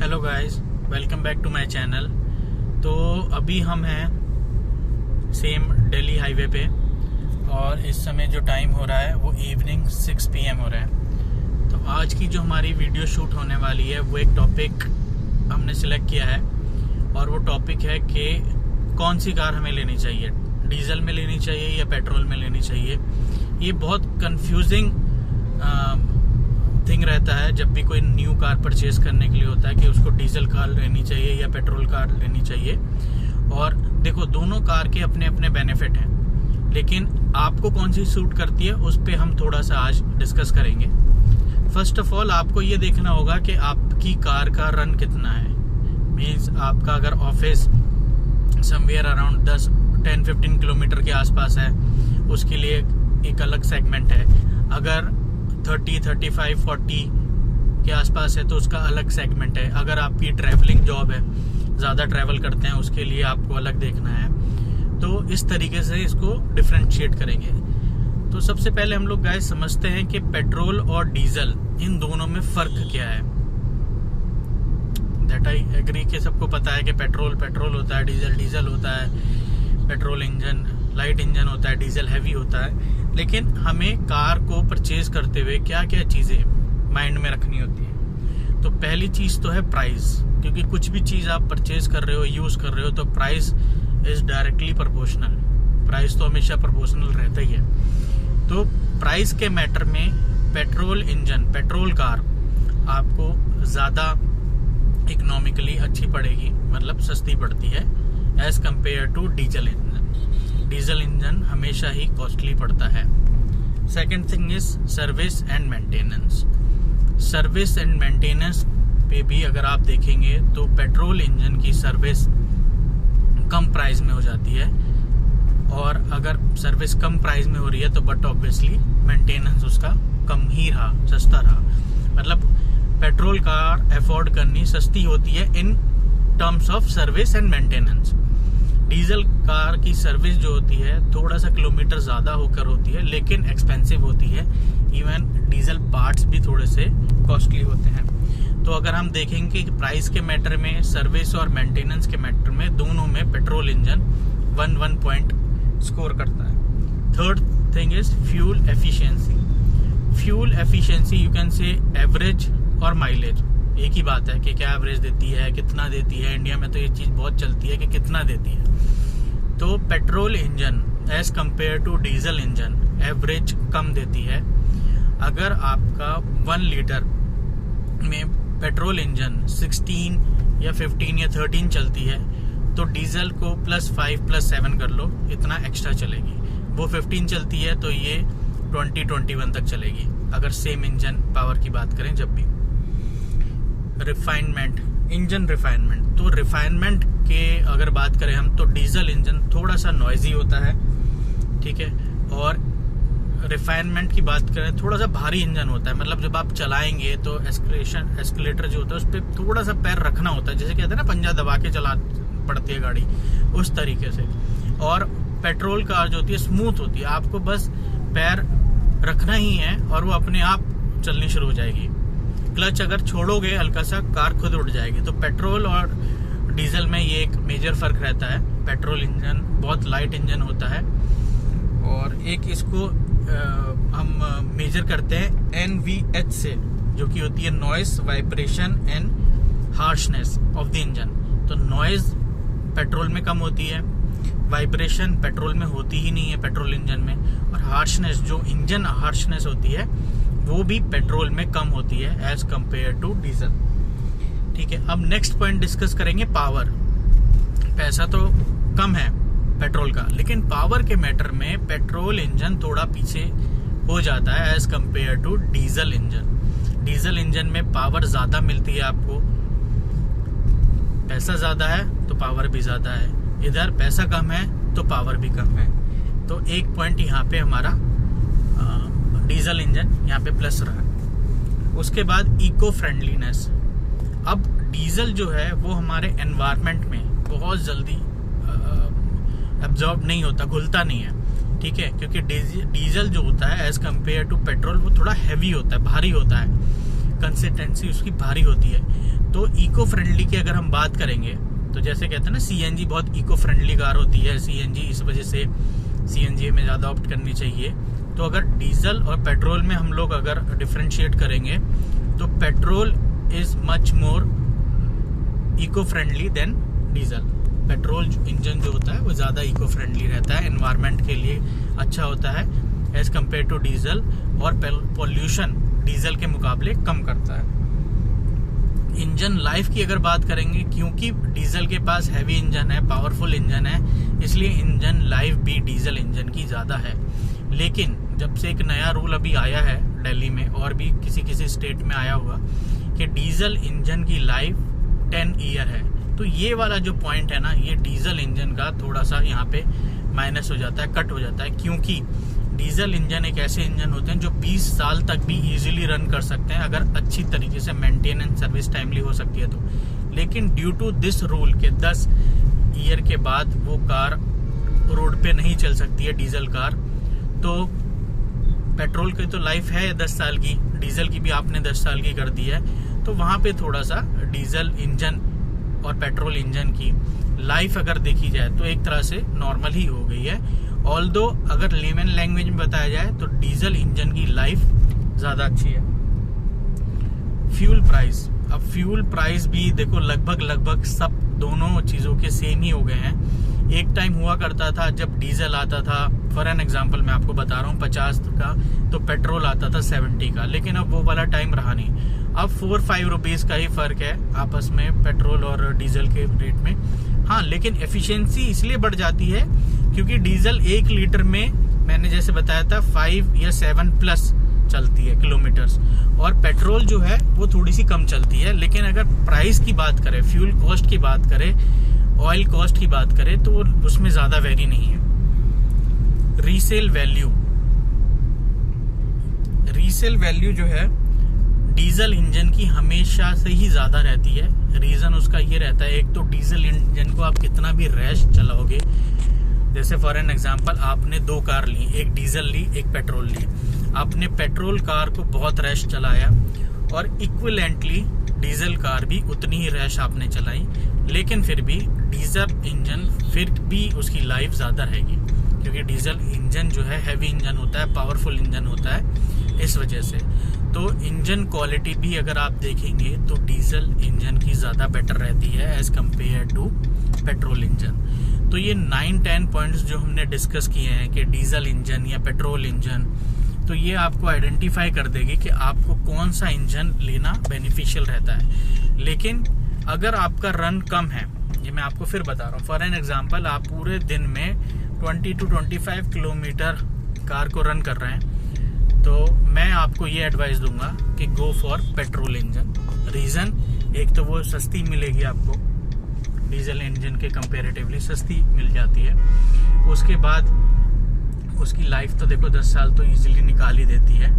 Hello guys, welcome back to my channel. तो अभी हम हैं सेम दिल्ली हाईवे पे और इस समय जो टाइम हो रहा है वो इवनिंग 6 PM हो रहा है। तो आज की जो हमारी वीडियो शूट होने वाली है वो एक टॉपिक हमने सिलेक्ट किया है और वो टॉपिक है कि कौन सी कार हमें लेनी चाहिए, डीजल में लेनी चाहिए या पेट्रोल में लेनी चाहिए। ये बहुत कंफ्यूजिंग थिंग रहता है जब भी कोई न्यू कार परचेज करने के लिए होता है कि उसको डीजल कार लेनी चाहिए या पेट्रोल कार लेनी चाहिए। और देखो, दोनों कार के अपने अपने बेनिफिट हैं, लेकिन आपको कौन सी सूट करती है उस पर हम थोड़ा सा आज डिस्कस करेंगे। फर्स्ट ऑफ ऑल आपको ये देखना होगा कि आपकी कार का रन कितना है। मीन्स आपका अगर ऑफिस समवेयर अराउंड 10-15 किलोमीटर के आसपास है, उसके लिए एक अलग सेगमेंट है। अगर 30, 35, 40 के आसपास है तो उसका अलग सेगमेंट है। अगर आपकी ट्रैवलिंग जॉब है, ज़्यादा ट्रैवल करते हैं, उसके लिए आपको अलग देखना है। तो इस तरीके से इसको डिफ्रेंशिएट करेंगे। तो सबसे पहले हम लोग गाइस समझते हैं कि पेट्रोल और डीजल इन दोनों में फ़र्क क्या है। दैट आई एग्री कि सबको पता है कि पेट्रोल पेट्रोल होता है, डीजल डीजल होता है। पेट्रोल इंजन लाइट इंजन होता है, डीजल हैवी होता है। लेकिन हमें कार को परचेज करते हुए क्या क्या चीज़ें माइंड में रखनी होती है। तो पहली चीज़ तो है प्राइस, क्योंकि कुछ भी चीज़ आप परचेज कर रहे हो, यूज़ कर रहे हो, तो price is directly proportional. Price तो हमेशा प्रोपोर्शनल रहता ही है। तो प्राइस के मैटर में पेट्रोल इंजन, पेट्रोल कार आपको ज़्यादा इकोनॉमिकली अच्छी पड़ेगी, मतलब सस्ती पड़ती है as compare to diesel engine. Diesel engine हमेशा ही कॉस्टली पड़ता है। Second thing is service and maintenance. Service and maintenance पे भी अगर आप देखेंगे तो पेट्रोल इंजन की सर्विस कम प्राइस में हो जाती है, और अगर सर्विस कम प्राइस में हो रही है तो बट ऑब्वियसली मेंटेनेंस उसका कम ही रहा, सस्ता रहा। मतलब पेट्रोल कार अफोर्ड करनी सस्ती होती है in terms of service and maintenance. Diesel car की सर्विस जो होती है थोड़ा सा किलोमीटर ज़्यादा होकर होती है, लेकिन एक्सपेंसिव होती है। इवन डीजल पार्ट्स भी थोड़े से कॉस्टली होते हैं। तो अगर हम देखेंगे कि प्राइस के मैटर में, सर्विस और मेंटेनेंस के मैटर में, दोनों में पेट्रोल इंजन 1 पॉइंट स्कोर करता है। Third thing is fuel efficiency. Fuel efficiency you can say average और माइलेज एक ही बात है कि क्या एवरेज देती है, कितना देती है। इंडिया में तो ये चीज़ बहुत चलती है कि कितना देती है। तो petrol engine as compare to diesel engine average कम देती है। अगर आपका 1 लीटर में पेट्रोल इंजन 16 या 15 या 13 चलती है तो डीजल को +5 +7 कर लो, इतना एक्स्ट्रा चलेगी। वो 15 चलती है तो ये 20-21 तक चलेगी, अगर सेम इंजन पावर की बात करें। जब भी रिफाइनमेंट, इंजन रिफाइनमेंट, तो रिफाइनमेंट के अगर बात करें हम तो डीजल इंजन थोड़ा सा नॉइजी होता है, ठीक है। और रिफाइनमेंट की बात करें थोड़ा सा भारी इंजन होता है। मतलब जब आप चलाएंगे तो एस्केलेटर जो होता है उस पर थोड़ा सा पैर रखना होता है, जैसे कहते हैं ना पंजा दबा के चला पड़ती है गाड़ी, उस तरीके से। और पेट्रोल कार जो होती है स्मूथ होती है, आपको बस पैर रखना ही है और वो अपने आप चलनी शुरू हो जाएगी। क्लच अगर छोड़ोगे हल्का सा, कार खुद उड़ जाएगी। तो पेट्रोल और डीजल में ये एक मेजर फर्क रहता है। पेट्रोल इंजन बहुत लाइट इंजन होता है, और एक इसको हम मेजर करते हैं NVH से, जो कि होती है noise, vibration and harshness of the engine. तो नॉइज पेट्रोल में कम होती है, वाइब्रेशन पेट्रोल में होती ही नहीं है पेट्रोल इंजन में, और हार्शनेस, जो इंजन हार्शनेस होती है वो भी पेट्रोल में कम होती है एज कंपेयर टू डीजल, ठीक है। अब नेक्स्ट पॉइंट डिस्कस करेंगे पावर। पैसा तो कम है पेट्रोल का, लेकिन पावर के मैटर में पेट्रोल इंजन थोड़ा पीछे हो जाता है as compare to diesel engine. Diesel engine में पावर ज़्यादा मिलती है आपको, पैसा ज़्यादा है तो पावर भी ज़्यादा है। इधर पैसा कम है तो पावर भी कम है। तो एक पॉइंट यहाँ पे हमारा डीजल इंजन यहाँ पे प्लस रहा। उसके बाद इको फ्रेंडलीनेस। अब डीजल जो है वो हमारे एनवायरनमेंट में बहुत जल्दी एब्जॉर्ब नहीं होता, घुलता नहीं है, ठीक है। क्योंकि डीजल जो होता है एज कम्पेयर टू पेट्रोल वो थोड़ा हैवी होता है, भारी होता है। कंसिस्टेंसी उसकी भारी होती है। तो इको फ्रेंडली की अगर हम बात करेंगे तो जैसे कहते हैं ना सीएनजी बहुत इको फ्रेंडली कार होती है, सीएनजी इस वजह से सीएनजी में ज़्यादा ऑप्ट करनी चाहिए। तो अगर डीजल और पेट्रोल में हम लोग अगर डिफ्रेंशिएट करेंगे तो petrol is much more eco friendly than diesel. Petrol engine जो होता है वो ज़्यादा इको फ्रेंडली रहता है, एनवायरनमेंट के लिए अच्छा होता है एज कम्पेयर टू डीजल, और पोल्यूशन डीजल के मुकाबले कम करता है। इंजन लाइफ की अगर बात करेंगे, क्योंकि डीजल के पास हैवी इंजन है, पावरफुल इंजन है, इसलिए इंजन लाइफ भी डीजल इंजन की ज़्यादा है। लेकिन जब से एक नया रूल अभी आया है दिल्ली में, और भी किसी किसी स्टेट में आया होगा, कि डीजल इंजन की लाइफ 10 ईयर है, तो ये वाला जो पॉइंट है ना, ये डीजल इंजन का थोड़ा सा यहाँ पे माइनस हो जाता है, कट हो जाता है, क्योंकि डीजल इंजन एक ऐसे इंजन होते हैं जो 20 साल तक भी इजीली रन कर सकते हैं अगर अच्छी तरीके से मेंटेनेंस सर्विस टाइमली हो सकती है तो। लेकिन ड्यू टू दिस रूल के 10 ईयर के बाद वो कार रोड पे नहीं चल सकती है डीजल कार। तो पेट्रोल की तो लाइफ है 10 साल की, डीजल की भी आपने 10 साल की कर दी है, तो वहाँ पे थोड़ा सा डीजल इंजन और पेट्रोल इंजन की लाइफ अगर देखी जाए तो एक तरह से नॉर्मल ही हो गई है। ऑल्दो अगर लेमन लैंग्वेज में बताया जाए तो डीजल इंजन की लाइफ ज़्यादा अच्छी है। फ्यूल प्राइस, अब फ्यूल प्राइस भी देखो लगभग सब दोनों चीज़ों के सेम ही हो गए हैं। एक टाइम हुआ करता था जब डीजल आता था, फॉर एन एग्जांपल मैं आपको बता रहा हूँ, 50 का, तो पेट्रोल आता था 70 का, लेकिन अब वो वाला टाइम रहा नहीं। अब 4-5 रुपीज़ का ही फ़र्क है आपस में पेट्रोल और डीजल के रेट में। हाँ, लेकिन एफिशिएंसी इसलिए बढ़ जाती है क्योंकि डीजल 1 लीटर में मैंने जैसे बताया था 5 या 7 प्लस चलती है किलोमीटर्स, और पेट्रोल जो है वो थोड़ी सी कम चलती है। लेकिन अगर प्राइस की बात करें, फ्यूल कॉस्ट की बात करें, ऑयल कॉस्ट की बात करें, तो उसमें ज़्यादा वेरी नहीं है। रीसेल वैल्यू जो है डीजल इंजन की हमेशा से ही ज़्यादा रहती है। रीज़न उसका ये रहता है, एक तो डीजल इंजन को आप कितना भी रैश चलाओगे, जैसे फॉर एन एग्जांपल आपने 2 कार ली, एक डीजल ली एक पेट्रोल ली, आपने पेट्रोल कार को बहुत रैश चलाया और इक्विवेलेंटली डीजल कार भी उतनी ही रैश आपने चलाई, लेकिन फिर भी डीजल इंजन फिर भी उसकी लाइफ ज़्यादा रहेगी, क्योंकि डीजल इंजन जो है हैवी इंजन होता है, पावरफुल इंजन होता है, इस वजह से। तो इंजन क्वालिटी भी अगर आप देखेंगे तो डीजल इंजन की ज़्यादा बेटर रहती है as compare to petrol engine. तो ये 9-10 पॉइंट्स जो हमने डिस्कस किए हैं कि डीजल इंजन या पेट्रोल इंजन, तो ये आपको आइडेंटिफाई कर देगी कि आपको कौन सा इंजन लेना बेनिफिशियल रहता है। लेकिन अगर आपका रन कम है, ये मैं आपको फिर बता रहा हूँ, फॉर एन एग्जांपल आप पूरे दिन में 20 to 25 किलोमीटर कार को रन कर रहे हैं, तो मैं आपको ये एडवाइस दूंगा कि go for petrol engine. Reason, एक तो वो सस्ती मिलेगी आपको, डीजल इंजन के कंपैरेटिवली सस्ती मिल जाती है। उसके बाद उसकी लाइफ तो देखो 10 साल तो इजीली निकाल ही देती है।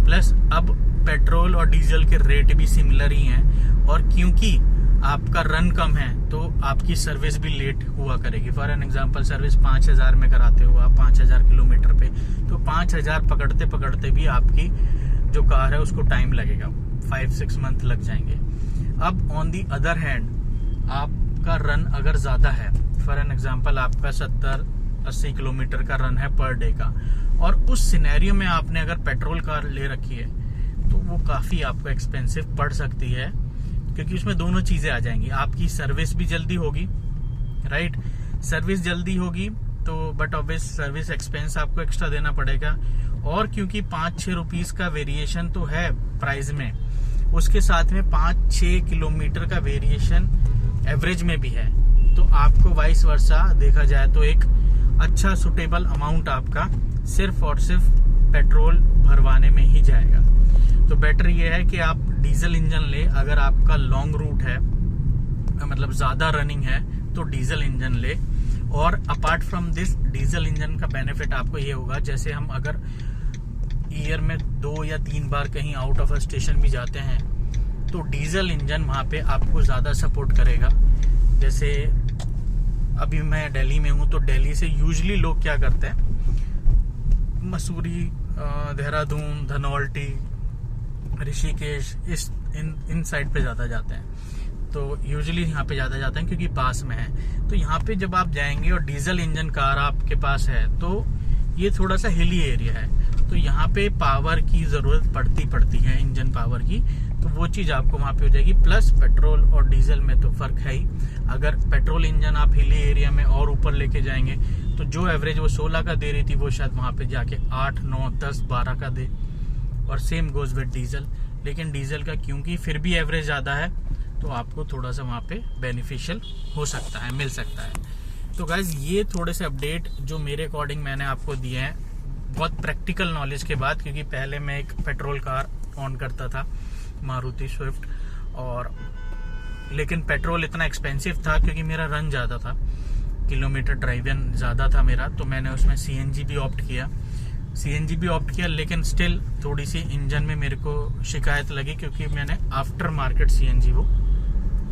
प्लस अब पेट्रोल और डीजल के रेट भी सिमिलर ही हैं, और क्योंकि आपका रन कम है तो आपकी सर्विस भी लेट हुआ करेगी। फॉर एन एग्जांपल सर्विस 5000 में कराते हो आप 5000 किलोमीटर पे, तो 5000 पकड़ते पकड़ते भी आपकी जो कार है उसको टाइम लगेगा, 5-6 मंथ लग जाएंगे। अब ऑन दी अदर हैंड आपका रन अगर ज़्यादा है, फॉर एन एग्जांपल आपका 70-80 किलोमीटर का रन है पर डे का, और उस सिनेरियो में आपने अगर पेट्रोल कार ले रखी है तो वो काफ़ी आपको एक्सपेंसिव पड़ सकती है, क्योंकि उसमें दोनों चीज़ें आ जाएंगी। आपकी सर्विस भी जल्दी होगी, राइट, सर्विस जल्दी होगी तो बट ऑब्वियस सर्विस एक्सपेंस आपको एक्स्ट्रा देना पड़ेगा, और क्योंकि 5-6 रुपीज़ का वेरिएशन तो है प्राइस में, उसके साथ में 5-6 किलोमीटर का वेरिएशन एवरेज में भी है, तो आपको वाइस वर्सा देखा जाए तो एक अच्छा सुटेबल अमाउंट आपका सिर्फ और सिर्फ पेट्रोल भरवाने में ही जाएगा। तो बेटर ये है कि आप डीजल इंजन ले, अगर आपका लॉन्ग रूट है, मतलब ज़्यादा रनिंग है, तो डीजल इंजन ले। और apart from this diesel engine का बेनिफिट आपको ये होगा, जैसे हम अगर ईयर में 2 या 3 बार कहीं आउट ऑफ स्टेशन भी जाते हैं तो डीजल इंजन वहाँ पे आपको ज़्यादा सपोर्ट करेगा। जैसे अभी मैं दिल्ली में हूँ, तो दिल्ली से यूजुअली लोग क्या करते हैं, मसूरी, देहरादून, धनौल्टी, ऋषिकेश, इन साइड पे ज़्यादा जाते हैं। तो यूजुअली यहाँ पे ज़्यादा जाते हैं क्योंकि पास में है। तो यहाँ पे जब आप जाएंगे और डीजल इंजन कार आपके पास है तो ये थोड़ा सा हिली एरिया है, तो यहाँ पे पावर की ज़रूरत पड़ती है, इंजन पावर की, तो वो चीज़ आपको वहाँ पे हो जाएगी। प्लस पेट्रोल और डीजल में तो फ़र्क है ही। अगर पेट्रोल इंजन आप हिली एरिया में और ऊपर लेके जाएंगे तो जो एवरेज वो 16 का दे रही थी वो शायद वहाँ पे जाके 8, 9, 10, 12 का दे, और सेम गोज़ विद डीजल। लेकिन डीजल का क्योंकि फिर भी एवरेज ज़्यादा है तो आपको थोड़ा सा वहाँ पे बेनिफिशियल हो सकता है, मिल सकता है। तो गाइज ये थोड़े से अपडेट जो मेरे अकॉर्डिंग मैंने आपको दिए हैं, बहुत प्रैक्टिकल नॉलेज के बाद, क्योंकि पहले मैं एक पेट्रोल कार ऑन करता था मारुति स्विफ्ट, और लेकिन पेट्रोल इतना एक्सपेंसिव था क्योंकि मेरा रन ज़्यादा था, किलोमीटर ड्राइवन ज़्यादा था मेरा, तो मैंने उसमें सीएनजी भी ऑप्ट किया। लेकिन स्टिल थोड़ी सी इंजन में मेरे को शिकायत लगी क्योंकि मैंने आफ्टर मार्केट सीएनजी वो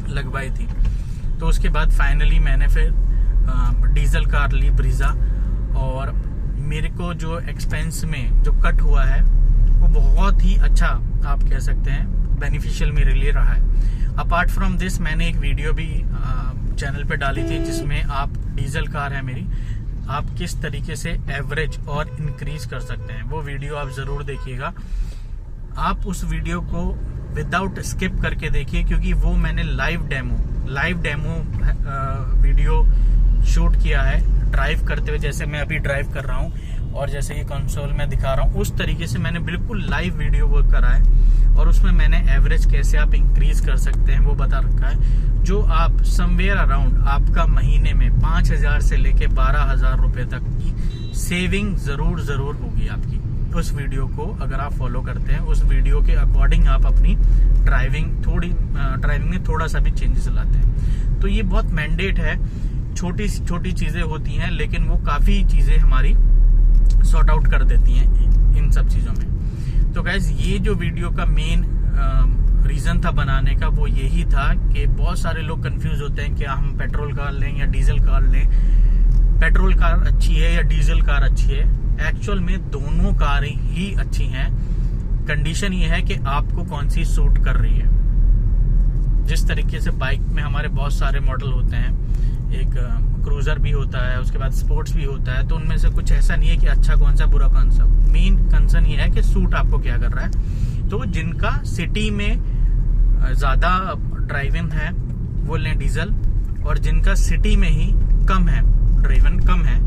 लगवाई थी। तो उसके बाद फाइनली मैंने फिर डीजल कार ली ब्रीजा, और मेरे को जो एक्सपेंस में जो कट हुआ है वो बहुत ही अच्छा आप कह सकते हैं बेनिफिशियल मेरे लिए रहा है। अपार्ट फ्रॉम दिस मैंने एक वीडियो भी चैनल पे डाली थी जिसमें आप डीजल कार है मेरी, आप किस तरीके से एवरेज और इंक्रीज कर सकते हैं, वो वीडियो आप ज़रूर देखिएगा। आप उस वीडियो को विदाउट स्किप करके देखिए क्योंकि वो मैंने लाइव डेमो वीडियो शूट किया है ड्राइव करते हुए, जैसे मैं अभी ड्राइव कर रहा हूँ और जैसे ये कंसोल में दिखा रहा हूँ उस तरीके से मैंने बिल्कुल लाइव वीडियो वर्क करा है, और उसमें मैंने एवरेज कैसे आप इंक्रीज कर सकते हैं वो बता रखा है, जो आप समवेयर अराउंड आपका महीने में 5,000 से लेके 12,000 रुपए तक की सेविंग जरूर होगी आपकी। उस वीडियो को अगर आप फॉलो करते हैं, उस वीडियो के अकॉर्डिंग आप अपनी ड्राइविंग में थोड़ा सा भी चेंजेस लाते हैं, तो ये बहुत मैंडेट है। छोटी चीजें होती हैं लेकिन वो काफी चीजें हमारी सॉर्ट आउट कर देती हैं इन सब चीजों में। तो गाइज ये जो वीडियो का मेन रीजन था बनाने का वो यही था कि बहुत सारे लोग कंफ्यूज होते हैं कि हम पेट्रोल कार लें या डीजल कार लें, पेट्रोल कार अच्छी है या डीजल कार अच्छी है। एक्चुअल में दोनों कारें ही अच्छी हैं, कंडीशन ये है कि आपको कौन सी सूट कर रही है। जिस तरीके से बाइक में हमारे बहुत सारे मॉडल होते हैं, एक क्रूजर भी होता है, उसके बाद स्पोर्ट्स भी होता है, तो उनमें से कुछ ऐसा नहीं है कि अच्छा कौन सा बुरा कौन सा। मेन कंसर्न ये है कि सूट आपको क्या कर रहा है। तो जिनका सिटी में ज्यादा ड्राइविंग है वो लें डीजल, और जिनका सिटी में ही कम है ड्राइविंग कम है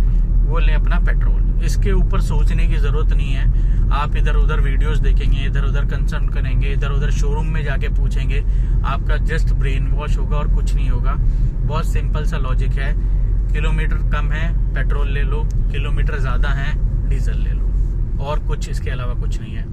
वो लें अपना पेट्रोल। इसके ऊपर सोचने की जरूरत नहीं है। आप इधर उधर वीडियोस देखेंगे, इधर उधर कंसर्न करेंगे, इधर उधर शोरूम में जाके पूछेंगे, आपका जस्ट ब्रेन वॉश होगा और कुछ नहीं होगा। बहुत सिंपल सा लॉजिक है, किलोमीटर कम है पेट्रोल ले लो, किलोमीटर ज्यादा है डीजल ले लो, और कुछ इसके अलावा कुछ नहीं है।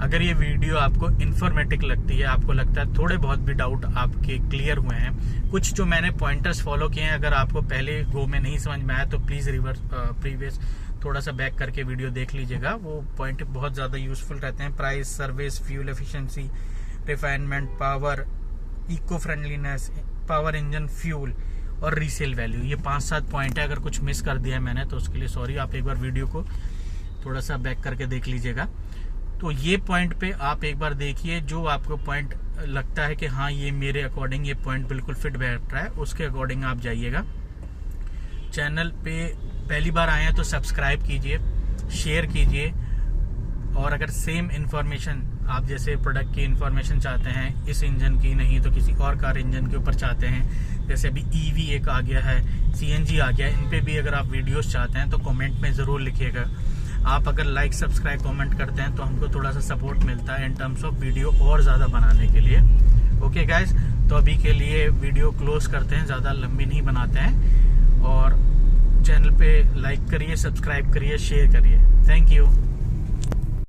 अगर ये वीडियो आपको इन्फॉर्मेटिव लगती है, आपको लगता है थोड़े बहुत भी डाउट आपके क्लियर हुए हैं, कुछ जो मैंने पॉइंटर्स फॉलो किए हैं, अगर आपको पहले गो में नहीं समझ में आया तो प्लीज प्रीवियस थोड़ा सा बैक करके वीडियो देख लीजिएगा। वो पॉइंट बहुत ज्यादा यूजफुल रहते हैं। Price, service, fuel efficiency, refinement, power, eco friendliness, power engine, fuel और रीसेल वैल्यू, ये 5-7 पॉइंट है। अगर कुछ मिस कर दिया है मैंने तो उसके लिए सॉरी, आप एक बार वीडियो को थोड़ा सा बैक करके देख लीजिएगा। तो ये पॉइंट पे आप एक बार देखिए, जो आपको पॉइंट लगता है कि हाँ ये मेरे अकॉर्डिंग ये पॉइंट बिल्कुल फिट बैठ रहा है, उसके अकॉर्डिंग आप जाइएगा। चैनल पे पहली बार आए हैं तो सब्सक्राइब कीजिए, शेयर कीजिए, और अगर सेम इन्फॉर्मेशन आप जैसे प्रोडक्ट की इन्फॉर्मेशन चाहते हैं, इस इंजन की नहीं तो किसी और कार इंजन के ऊपर चाहते हैं, जैसे अभी ईवी एक आ गया है, सीएनजी आ गया है, इन पे भी अगर आप वीडियोस चाहते हैं तो कमेंट में ज़रूर लिखिएगा। आप अगर लाइक, सब्सक्राइब, कमेंट करते हैं तो हमको थोड़ा सा सपोर्ट मिलता है इन टर्म्स ऑफ वीडियो और ज़्यादा बनाने के लिए। ओके गाइज, तो अभी के लिए वीडियो क्लोज करते हैं, ज़्यादा लंबी नहीं बनाते हैं, और चैनल पे लाइक करिए, सब्सक्राइब करिए, शेयर करिए। Thank you.